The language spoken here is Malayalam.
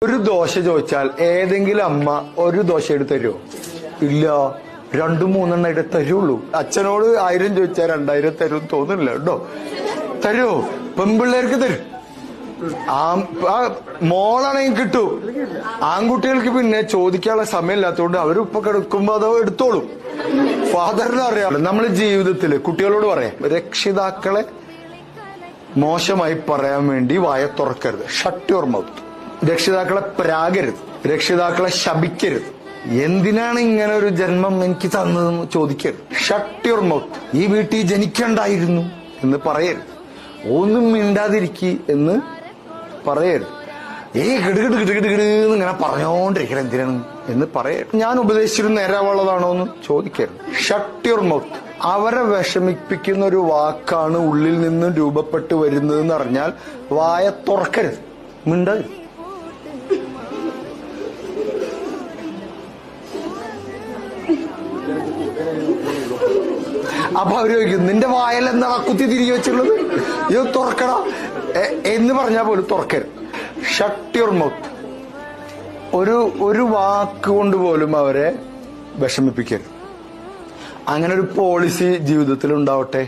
ഒരു ദോശ ചോദിച്ചാൽ ഏതെങ്കിലും അമ്മ ഒരു ദോശ എടുത്ത് തരുമോ? ഇല്ല, 2-3 എടുത്ത് തരുള്ളൂ. അച്ഛനോട് 1000 ചോദിച്ചാൽ 2000 തരും തോന്നുന്നില്ല കേട്ടോ. തരുമോ? പെൺപിള്ളേർക്ക് തരും. മോളാണെങ്കിൽ കിട്ടും. ആൺകുട്ടികൾക്ക് പിന്നെ ചോദിക്കാനുള്ള സമയമില്ലാത്തതുകൊണ്ട് അവരിപ്പൊ കിടക്കുമ്പോ അത് എടുത്തോളും. ഫാദറിന് അറിയാമല്ലോ. നമ്മൾ ജീവിതത്തില് കുട്ടികളോട് പറയാം, രക്ഷിതാക്കളെ മോശമായി പറയാൻ വേണ്ടി വായ തുറക്കരുത്. Shut your mouth. രക്ഷിതാക്കളെ പ്രാകരുത്, രക്ഷിതാക്കളെ ശപിക്കരുത്. എന്തിനാണ് ഇങ്ങനെ ഒരു ജന്മം എനിക്ക് തന്നതെന്ന് ചോദിക്കരുത്. Shut your mouth. ഈ വീട്ടിൽ ജനിക്കണ്ടായിരുന്നു എന്ന് പറയരുത്. ഒന്നും മിണ്ടാതിരിക്കി എന്ന് പറയരുത്. കിടുകിടുകിടുകിടുകിടുന്ന് ഇങ്ങനെ പറഞ്ഞോണ്ടിരിക്കണം എന്തിനാണ് എന്ന് പറയരുത്. ഞാൻ ഉപദേശിച്ചിട്ട് നേരാവുള്ളതാണോ എന്ന് ചോദിക്കരുത്. Shut your mouth. അവരെ വിഷമിപ്പിക്കുന്ന ഒരു വാക്കാണ് ഉള്ളിൽ നിന്നും രൂപപ്പെട്ടു വരുന്നതെന്ന് അറിഞ്ഞാൽ വായ തുറക്കരുത്, മിണ്ടരുത്. അപ്പൊ അവര് ചോദിക്കും, നിന്റെ വായൽ എന്താ കുത്തി തിരികെ വെച്ചിട്ടുള്ളത്, ഇത് തുറക്കട എന്ന് പറഞ്ഞാൽ പോലും തുറക്കരുത്. Shut your mouth. ഒരു വാക്ക് കൊണ്ട് പോലും അവരെ വിഷമിപ്പിക്കരുത്. അങ്ങനെ ഒരു പോളിസി ജീവിതത്തിൽ ഉണ്ടാവട്ടെ.